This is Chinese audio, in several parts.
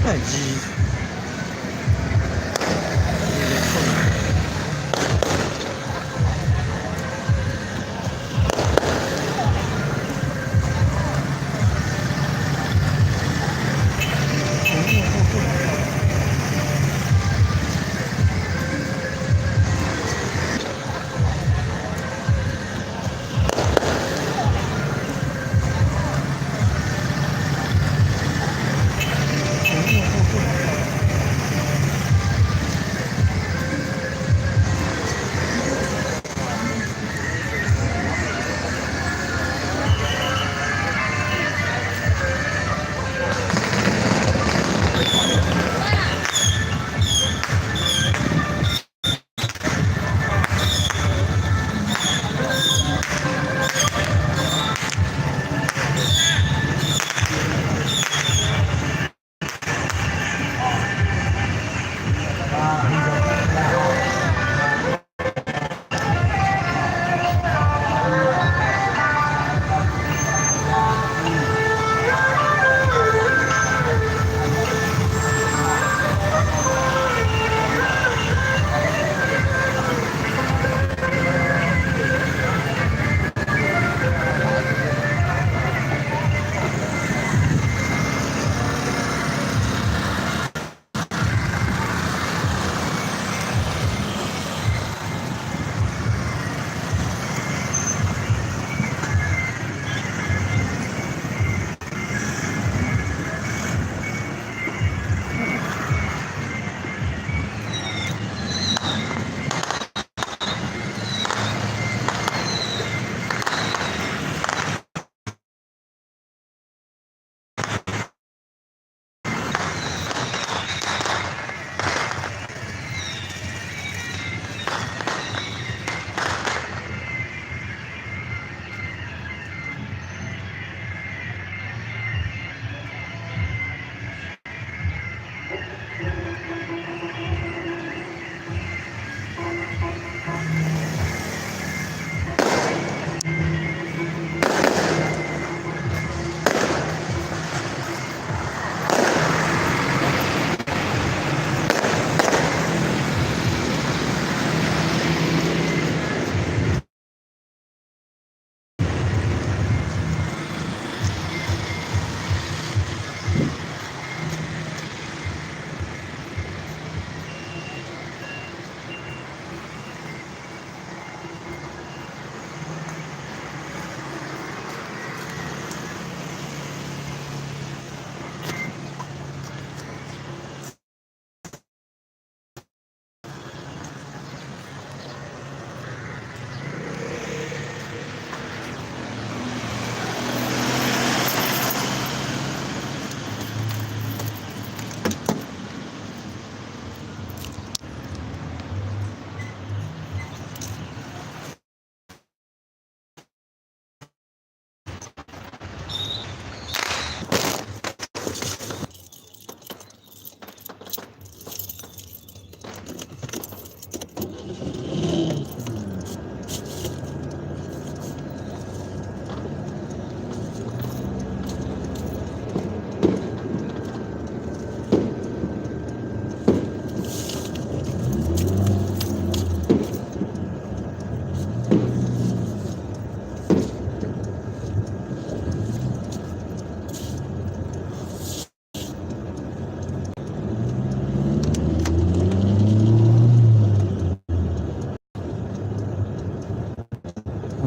太鸡。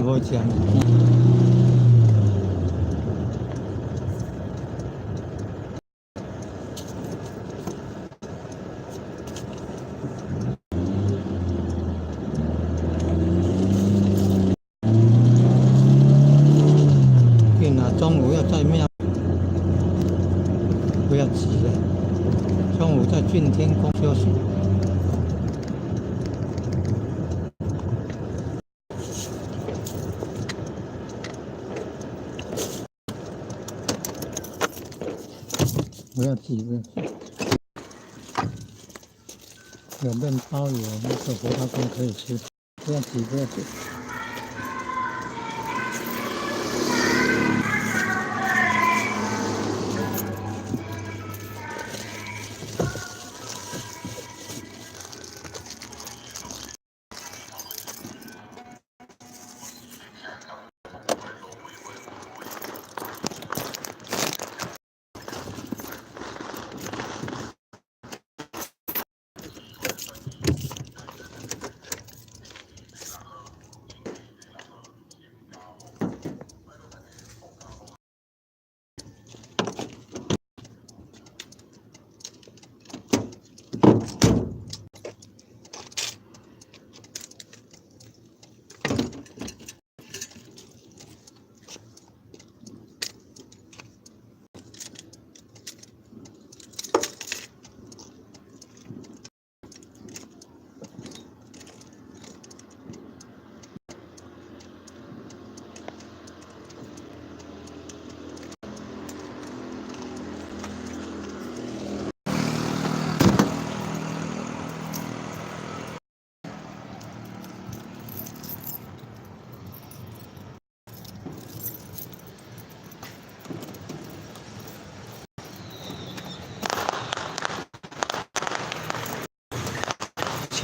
我讲，天啊，中午要在庙，不要急了，中午在俊天宫休息。不要急着，有面包有那个胡椒羹可以吃，不要急，不要急。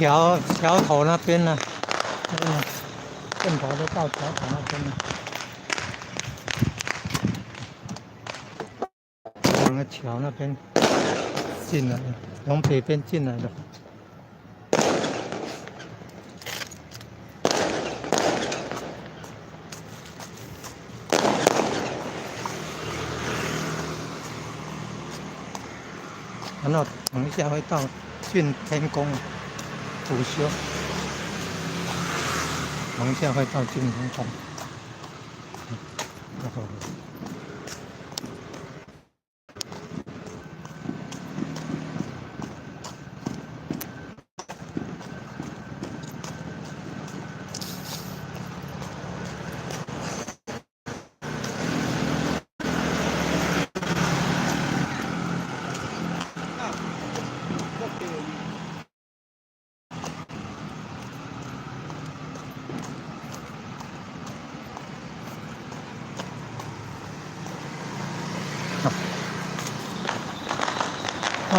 桥头那边呢，正头都到桥头那边了。往那桥那边进来了，从北边进来的。然后等一下会到郡天宫补修，等一下会到郡天宫。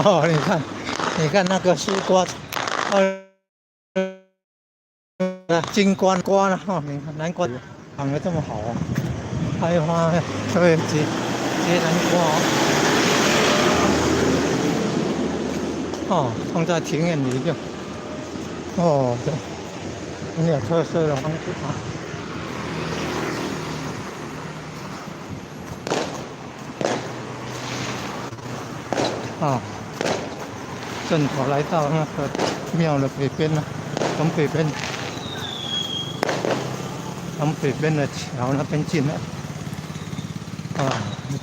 哦，你看那个丝瓜，金瓜瓜了哈，你看南瓜长得这么好哦，开花对结南瓜哦，放在庭院里就哦，对，很有特色的方式啊。正好来到那个庙的北边了，从北边的桥那边进来，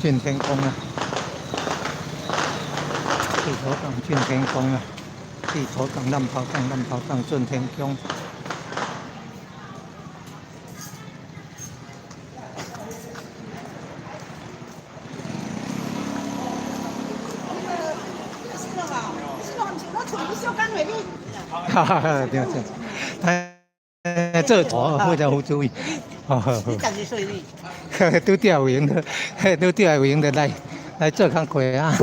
进天宫了，地头港进天宫了，地头港南跑港进天宫。哈哈，对对，这好叫好主意。你几時歲呢？都釣魚的，都釣魚的來做工課啊，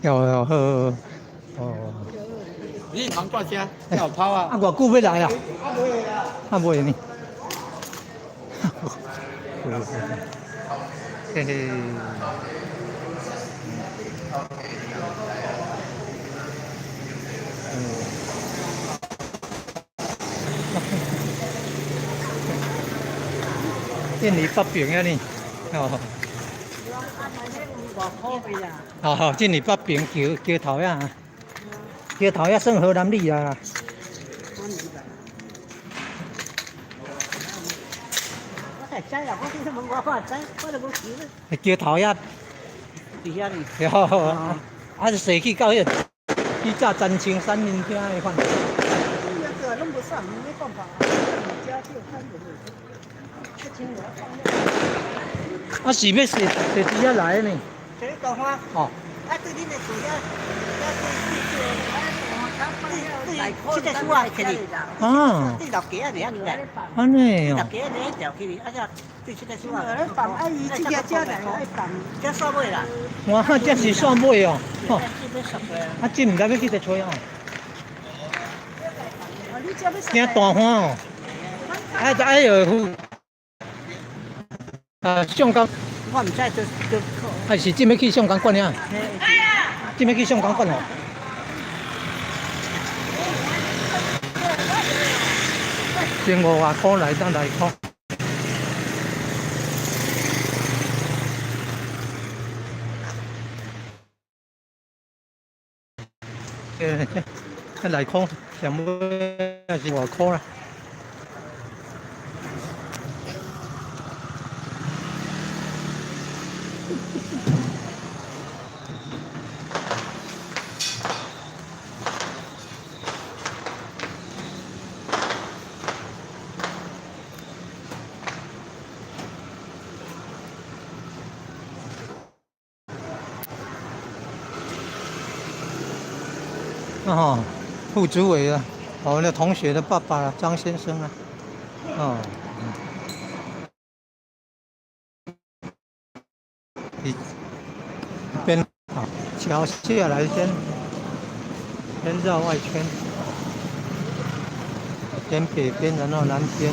又好哦。你忙過先，要跑啊！啊，偌久要來啊？啊，袂呢。嘿嘿。印尼北平啊呢？哦。哦，印尼北平橋頭呀，橋頭呀，算河南里啊。橋頭呀，底下呢？哦，啊是社區到迄個以前陳青山人遐的款。弄不上，没办法。啊，是要坐底下來呢？这个花哦。啊，对你的主要，这个树啊，这里。啊。这老几啊年的？安尼老哦。几啊年条起哩，啊这对这个树啊。放阿姨这家家来放，这啥味啦？哇，这是蒜尾哦。哦。这什么？啊，这唔知要去佗吹哦。你这要惊大花哦。哎呦，上港。我唔知就。还是真要去上港馆呀？真要去上港馆哦。150块来当来块。来块，全部也是外块啦。哦，副主委啊，我们的同学的爸爸张先生啊，哦，一边好，桥下来先绕外圈。先北边，然后南边，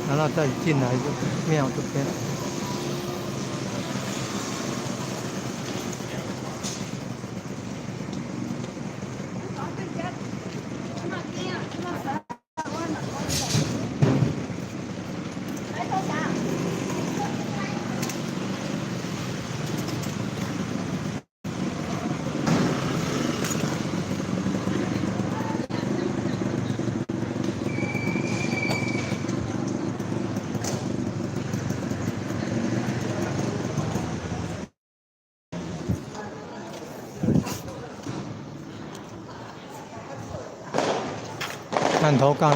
然后再进来就庙这边。南头港、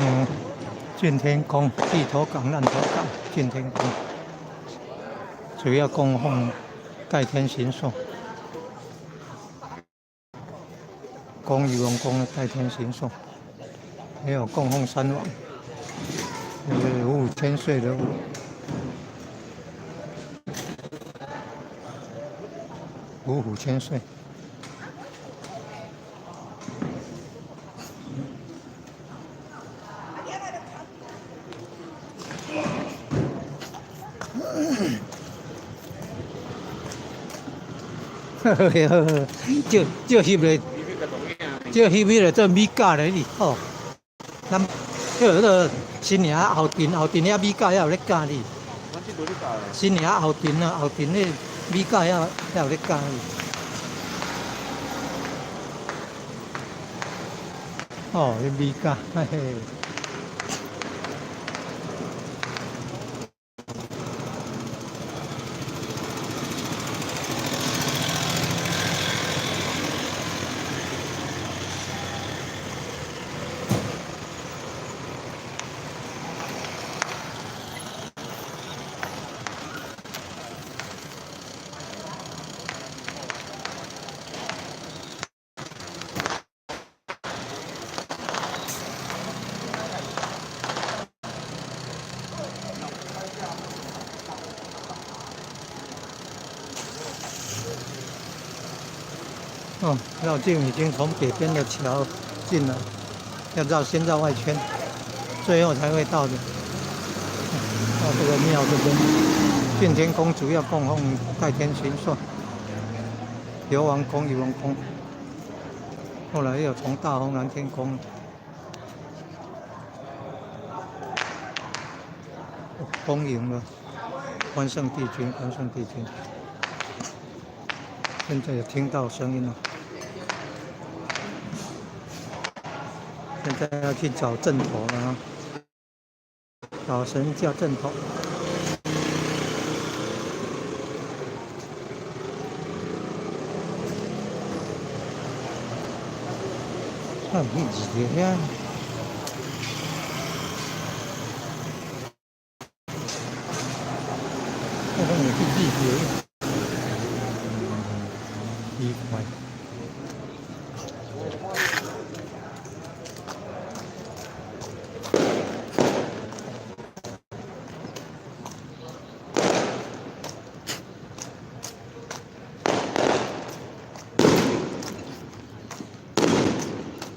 郡天宫、地头港、南头港、郡天宫，主要供奉盖天神兽。宫宇文宫的盖天神兽，还有供奉三王，5000岁的五虎千岁。就翕咧，就翕咧做米甲咧哩，吼。咱迄个新年后阵遐米甲还有咧教哩。新年后阵迄米甲还有咧教哩。哦，迄米甲，嘿嘿。哦，绕境已经从北边的桥进来，要先绕外圈，最后才会到的。到这个庙这边，郡天宫主要供奉盖天神兽，刘王宫、宇文宫，后来又从大丰南天宫。恭迎了关圣帝君，现在有听到声音了。现在要去找阵头了啊，找神叫阵头。很热呀。我讲你去地铁，奇怪。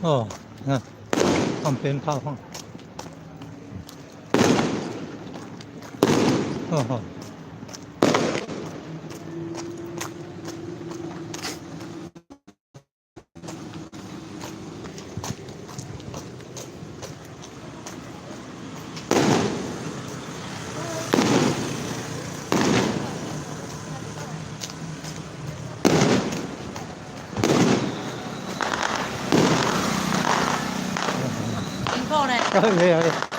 哦，你看，放鞭炮放。哦。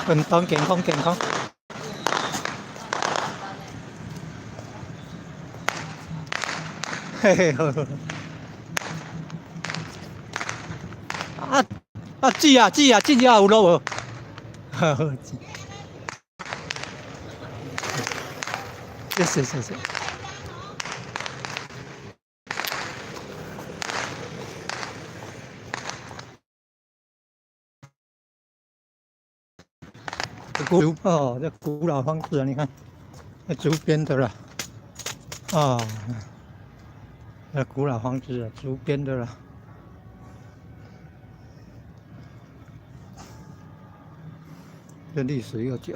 运动健康。嘿嘿呵呵。煮啊，进遐有落无？呵呵，是。这古老方式啊，你看，那竹编的啦，那古老方式啊，竹编的啦。这历史悠久。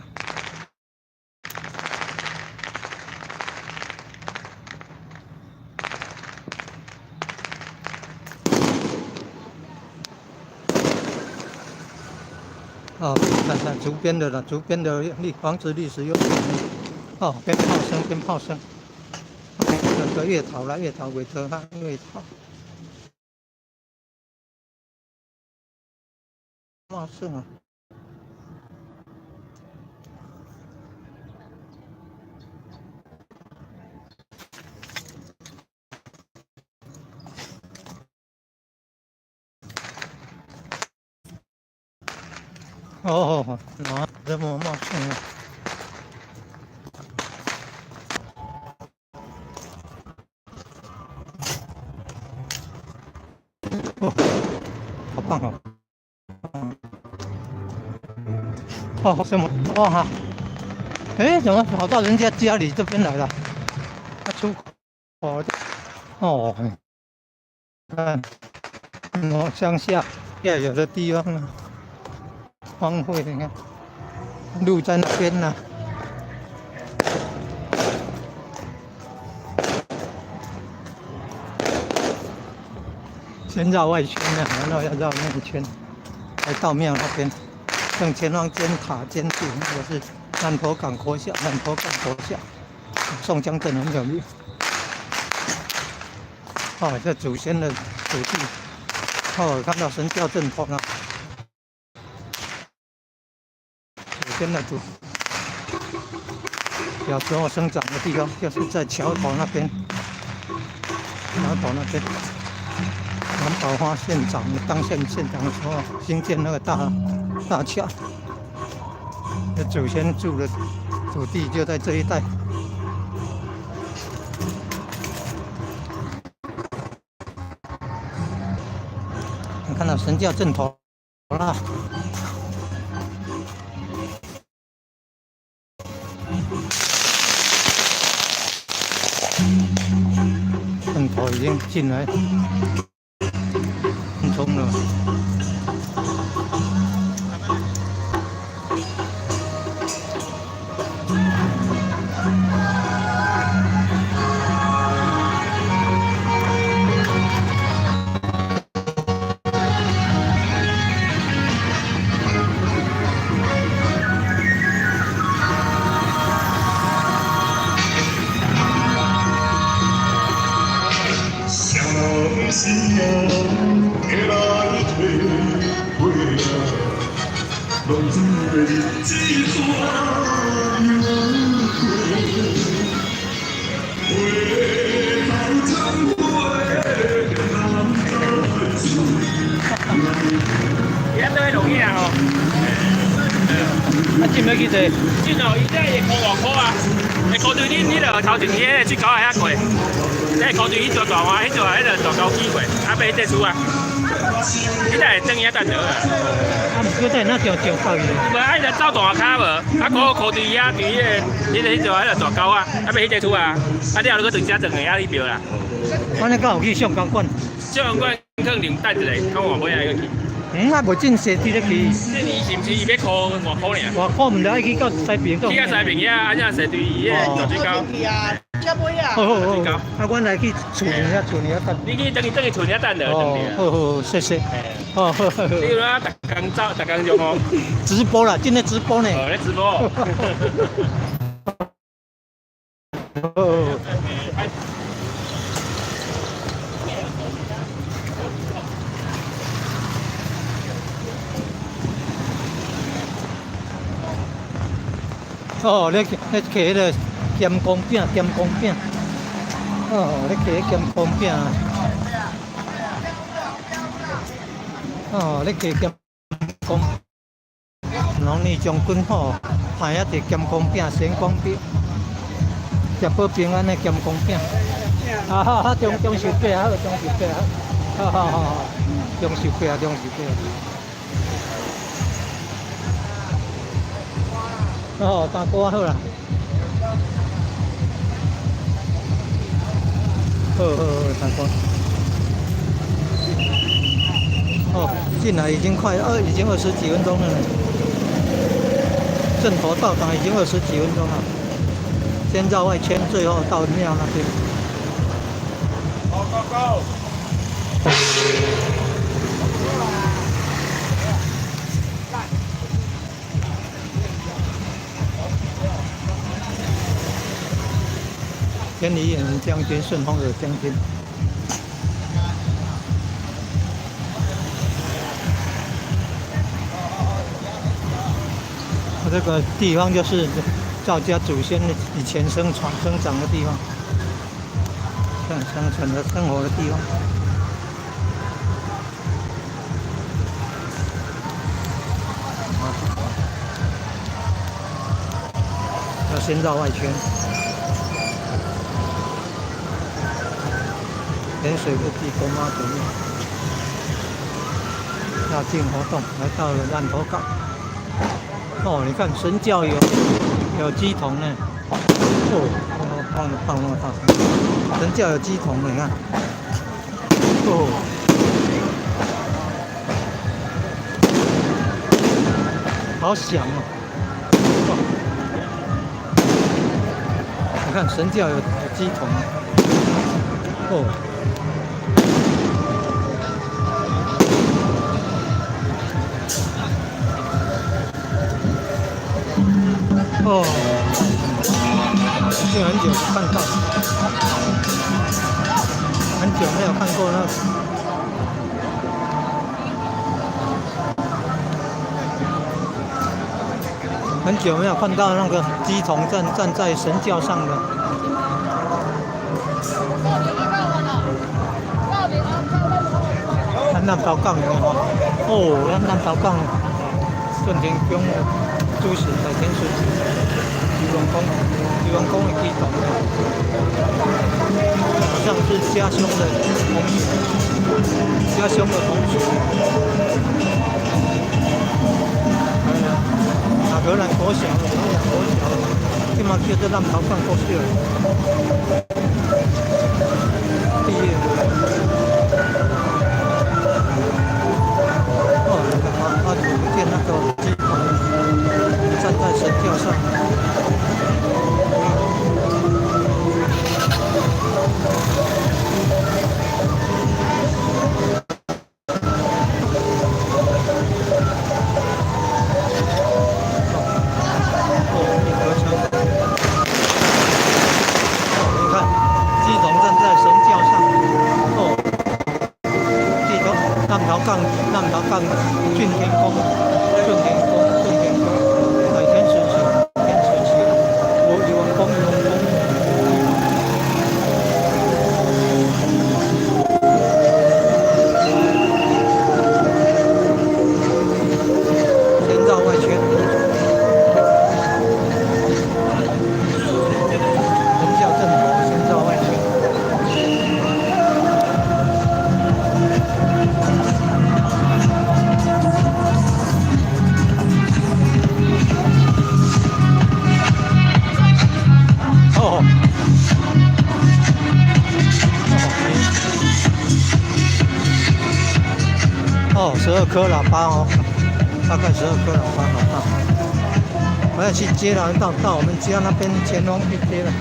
哦，看看竹编的了，竹编的房子历史悠久。哦，鞭炮声，鞭炮声。整个月桃啦，月桃尾德汉月桃。哇，是啊。哦，哪这么茂盛啊？哦，好棒哦！哦，什么？哇哈！哎，怎么跑到人家家里这边来了？他出口哦，看，乡下有的地方呢，荒废，你看，路在那边呢。先绕外圈呢，然后要绕内圈，来到庙那边。正前方尖塔尖顶，我是南头港国小，南头港国小，宋江镇很有名。哦，这祖先的土地。哦，看到神教正统了，祖先的小时候生长的地方，就是在桥头那边。桥头那边，蓝宝花县长当县长的时候，兴建那个大桥。这祖先住的土地就在这一带。你看到神教正统啦，正头已经进来，冲了。现在都会容易啊吼。啊，进要去坐？进哦，伊这会扣5块啊，会扣对恁迄个头前迄个水沟会遐过，这会扣对迄座大花，迄座迄个大高机过，啊，买这厝啊，你才会等伊遐等着啊。啊，毋过在那条到伊咧。无啊，伊就走大骹无，啊，扣对遐对迄座迄个大高啊，啊，买迄只厝啊，啊，了你搁转车转个啊，你庙啦。我那刚有去上港馆。上馆可能等一下，看换尾仔去。啊，无正式伫咧去。这年是毋是伊要扣5块尔？我看唔了，去到西边去到西边遐，啊，只是对伊个大水沟。好，啊，阮来去厝里遐等。你去等伊厝遐等着，好，谢谢。好。你有啊，逐工走，逐工用哦。直播啦，今天直播呢。哦，咧直播。哦，咧摕迄个咸光饼，哦，咧摕咸光饼。哦，咧摕咸光。农历将军吼，派遐摕咸光饼、咸光饼，食保平安的咸光饼。啊，中秋节好，中秋节好，好，中秋节。哦，大锅好啦。好，大锅。哦，进来已经20几分钟了。正头到达已经20几分钟了，先绕外圈，最后到庙那边。Go go go！天理演将军，顺风耳将军。这个地方就是赵家祖先以前生长的地方，生存的生活的地方。要先绕外圈。连水部地公妈祖庙绕境活动，来到了烂头港。哦，你看神教有鸡童呢，哦，放那么大，神教有鸡童呢，你看，哦，好响哦，你看神教有鸡童，哦。哦，已经很久没看到，很久没有看过那很久没有看到那个鸡童站在神教上的。咱南投港的哦，咱南投港顺天宫主神大天孙，渔王宫的鸡童，好像是家乡的同学，家乡的同学。荷兰国小，今嘛叫做南投港国小毕业。哦，他组建那个鸡童，站在神教上。南投港俊天宫，大天孙祠，渔王宫。先绕外圈，神教正头，先绕外圈。哦，12颗喇叭哦，大概12颗喇叭哦。我要去接了，到我们家那边前往去接了。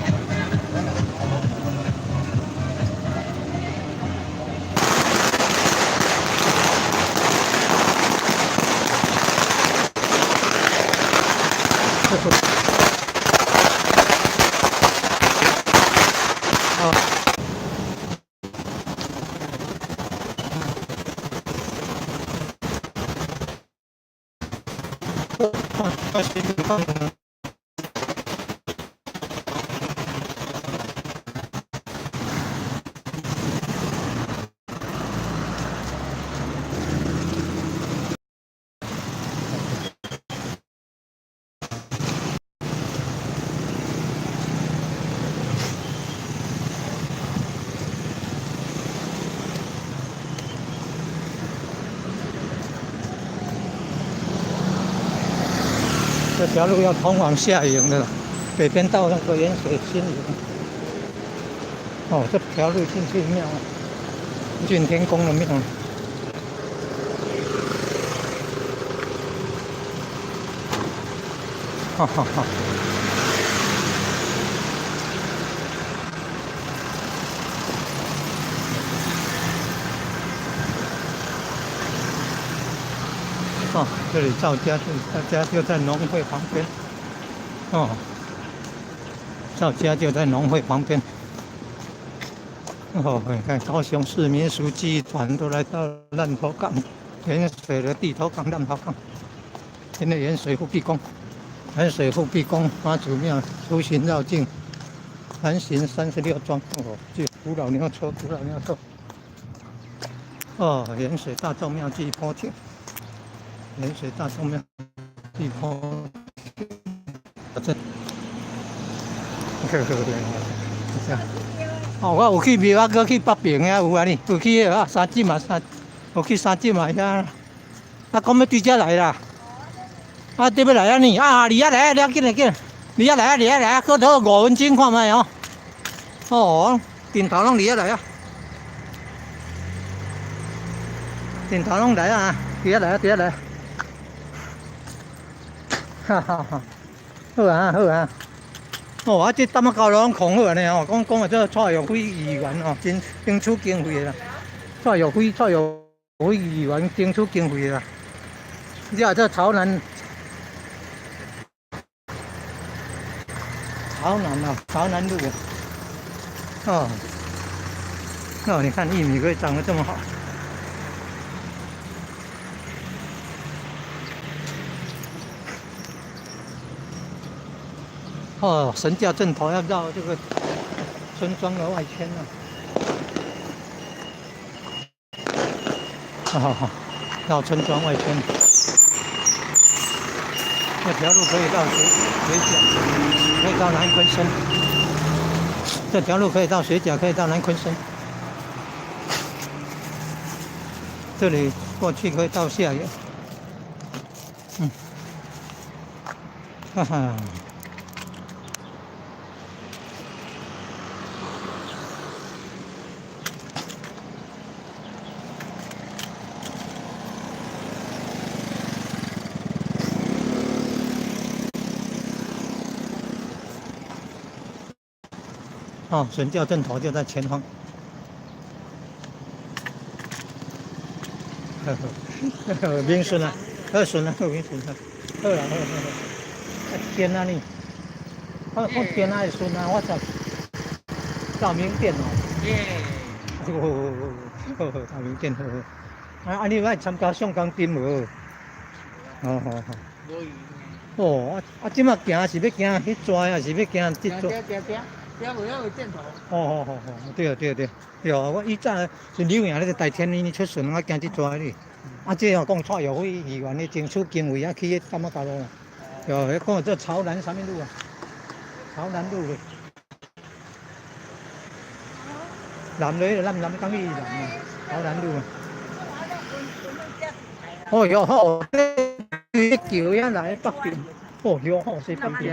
这条路要通往下营的了，北边到那个盐水新营。哦，这条路进去庙，俊天宫的庙。哈哈哈。哦，这里赵家就在农会旁边。哦，赵家就在农会旁边。哦，你看高雄市民俗记忆团都来到烂头港，盐水的地头港烂头港，现在盐水护庇宫，盐水护庇宫妈祖庙出巡绕境，环行36庄。哦，这古老牛车，古老牛车。哦，盐水大众庙祭坡亭，盐水大众庙祭坡亭，这，这样。哦，我有去庙啊，搁去北平啊，有啊哩，有去啊三井嘛，有去三井嘛遐。啊，讲要对遮来啦。啊，对要来啊你啊，离啊来啊，了紧来紧，离啊来啊，离啊来啊，搁头5分钟看卖哦。哦，顶头拢离啊来啊，顶头拢来啊，离啊来啊，离啊来。哈哈哈，好啊，好啊。哦，啊，这淡仔交拢空好呢哦，讲啊，这蔡耀辉议员哦，争取经费啦。蔡耀辉议员争取经费啦。你啊，这潮南啊，潮南路啊。哦，哦，你看玉米可以长得这么好。哦，神教正头要绕这个村庄的外圈了。好，绕村庄外圈。这条路可以到水甲，可以到南昆生。这条路可以到水甲，可以到南昆生。这里过去可以到下游。哈哈。哦，神教正头就在前方。民顺啊，二顺啊，民顺啊，好啦。天啊你，我天啊的顺啊，我操，照明店哦。好，照明店好。啊，你爱参加上港镇无？好。哦，即马行是要行迄拽啊，是要行这拽？标有要有箭头。哦，对，我以前是柳营咧，大天呢出巡，我行这抓哩。啊，这哦讲蔡耀辉议员咧争取经费啊，去迄淡仔交路。哟，迄讲这潮南啥物路啊？潮南路嘞。南嘞，南港去南啊，潮南路啊。哦哟，好，这桥遐来北边，哦哟，好，是北边。